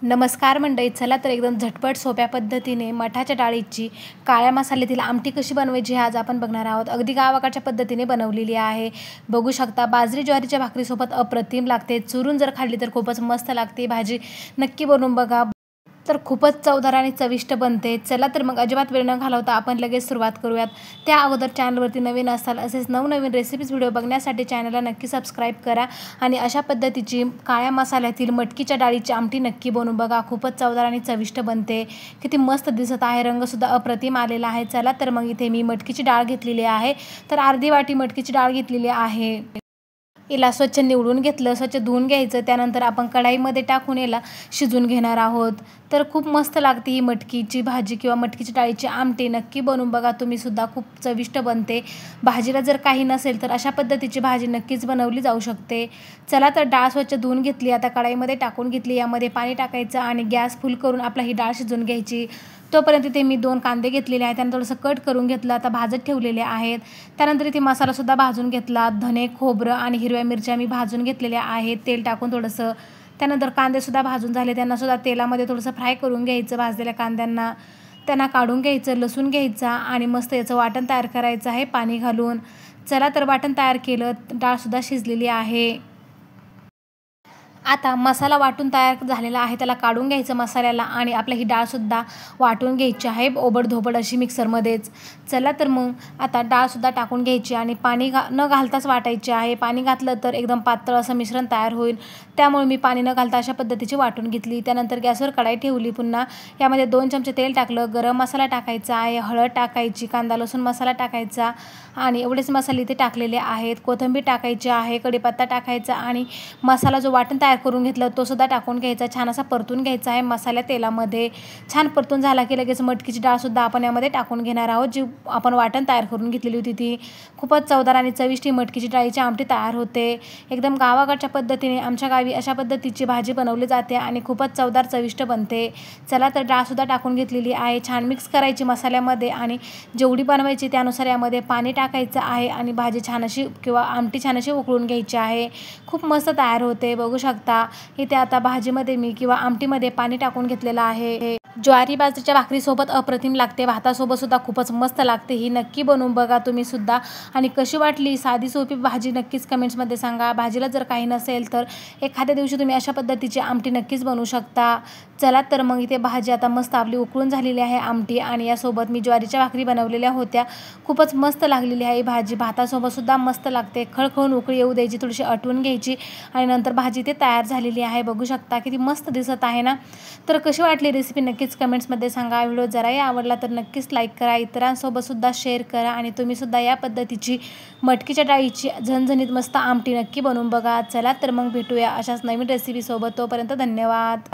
नमस्कार मंडळी, चला तर एकदम झटपट सोप्या पद्धतीने मठाच्या डाळीची काळ्या मसाल्यातील आमटी कशी बनवायची हे आज आपण बघणार आहोत। अगदी गावाकडच्या पद्धतीने बनवलेली आहे। बघू शकता बाजरी ज्वारीच्या भाकरीसोबत अप्रतिम लागते। चुरून जर खाल्ली तर खूपच मस्त लागते। भाजी नक्की बनवून बघा, तर खूपच चवदार आणि चविष्ट बनते। चला तर मग अजिबात वेळ न घालवता आपण लगेच सुरुवात करूयात। त्या अगोदर चॅनलवरती नवीन असाल असेच नवनवीन रेसिपीज व्हिडिओ बघण्यासाठी चॅनलला नक्की सबस्क्राईब करा आणि अशा पद्धतीची काळ्या मसाल्यातील मटकीच्या डाळीची आमटी नक्की बनवून बघा। खूपच चवदार आणि चविष्ट बनते। किती मस्त दिसत आहे, रंगसुद्धा अप्रतिम आलेला आहे। चला तर मग इथे मी मटकीची डाळ घेतलेली आहे, तर अर्धी वाटी मटकीची डाळ घेतलेली आहे। याला स्वच्छ निवडून घेतलं, स्वच्छ धुवून घ्यायचं। त्यानंतर आपण कढाईमध्ये टाकून याला शिजवून घेणार आहोत। तर खूप मस्त लागते ही मटकीची भाजी किंवा मटकीची डाळीची आमटी। नक्की बनवून बघा तुम्ही सुद्धा, खूप चविष्ट बनते। भाजीला जर काही नसेल तर अशा पद्धतीची भाजी नक्कीच बनवली जाऊ शकते। चला तर डाळ स्वच्छ धुवून घेतली, आता कढाईमध्ये टाकून घेतली। यामध्ये पाणी टाकायचं आणि गॅस फुल करून आपला ही डाळ शिजवून घ्यायची। तोपर्यंत इथे मी 2 कांदे घेतलेले आहेत, त्यांना थोडंसं कट करून घेतलं, आता भाजत ठेवलेले आहेत। त्यानंतर इथे मसालासुद्धा भाजून घेतला। धने, खोबरं आणि हिरव्या मिरच्या मी भाजून घेतलेल्या आहेत तेल टाकून थोडंसं। त्यानंतर कांदेसुद्धा भाजून झाले, त्यांनासुद्धा तेलामध्ये थोडंसं फ्राय करून घ्यायचं। भाजलेल्या कांद्यांना त्यांना काढून घ्यायचं, लसूण घ्यायचा आणि मस्त याचं वाटण तयार करायचं आहे पाणी घालून। चला तर वाटण तयार केलं, डाळसुद्धा शिजलेली आहे। आता मसाला वाटून तयार झालेला आहे, त्याला काढून घ्यायचं मसाल्याला आणि आपली ही डाळसुद्धा वाटून घ्यायची आहे ओबडधोबड अशी मिक्सरमध्येच। चला तर मग आता डाळसुद्धा टाकून घ्यायची आणि पाणी न घालताच वाटायची आहे। पाणी घातलं तर एकदम पातळ असं मिश्रण तयार होईल, त्यामुळे मी पाणी न घालता अशा पद्धतीची वाटून घेतली। त्यानंतर गॅसवर कढाई ठेवली, पुन्हा यामध्ये 2 चमचे तेल टाकलं, गरम मसाला टाकायचा आहे, हळद टाकायची, कांदा लसूण मसाला टाकायचा आणि एवढेच मसाले इथे टाकलेले आहेत। कोथिंबीर टाकायची आहे, कढीपत्ता टाकायचा आणि मसाला जो वाटण तयार करून घेतलं तो सुद्धा टाकून घ्यायचा। छान असा परतून घ्यायचा आहे मसाल्या तेलामध्ये। छान परतून झाला की लगेच मटकीची डाळसुद्धा आपण यामध्ये टाकून घेणार आहोत, जी आपण वाटण तयार करून घेतलेली होती ती। खूपच चवदार आणि चविष्ट मटकीची डाळीची आमटी तयार होते। एकदम गावाकडच्या पद्धतीने आमच्या गावी अशा पद्धतीची भाजी बनवली जाते आणि खूपच चवदार चविष्ट बनते। चला तर डाळसुद्धा टाकून घेतलेली आहे, छान मिक्स करायची मसाल्यामध्ये आणि जेवढी बनवायची त्यानुसार यामध्ये पाणी टाकायचं आहे आणि भाजी छान अशी किंवा आमटी छान अशी उकळून घ्यायची आहे। खूप मस्त तयार होते, बघू शकता। इथे आता भाजीमध्ये मी किंवा आमटीमध्ये पाणी टाकून घेतलेलं आहे। ज्वारी बाजरीच्या भाकरीसोबत अप्रतिम लागते, भातासोबत सुद्धा खूपच मस्त लागते। ही नक्की बनवून बघा तुम्ही सुद्धा आणि कशी वाटली साधी सोपी भाजी नक्कीच कमेंट्समध्ये सांगा। भाजीला जर काही नसेल तर एखाद्या दिवशी तुम्ही अशा पद्धतीची आमटी नक्कीच बनवू शकता। चला तर मग इथे भाजी आता मस्त आपली उकळून झालेली आहे आमटी आणि यासोबत मी ज्वारीच्या भाकरी बनवलेल्या होत्या। खूपच मस्त लागलेली आहे भाजी, भातासोबत सुद्धा मस्त लागते। खळखळून उकळी येऊ द्यायची, थोडीशी आटवून घ्यायची आणि नंतर भाजी इथे तयार झालेली आहे। बघू शकता किती मस्त दिसत आहे ना। तर कशी वाटली रेसिपी नक्कीच कमेंट्समध्ये सांगा। व्हिडिओ जराही आवडला तर नक्कीच लाईक करा, इतरांसोबत सुद्धा शेअर करा आणि तुम्ही सुद्धा या पद्धतीची मटकीच्या डाळीची झणझणीत मस्त आमटी नक्की बनवून बघा। चला तर मग भेटूया अशाच नवीन रेसिपीसोबत, तोपर्यंत धन्यवाद।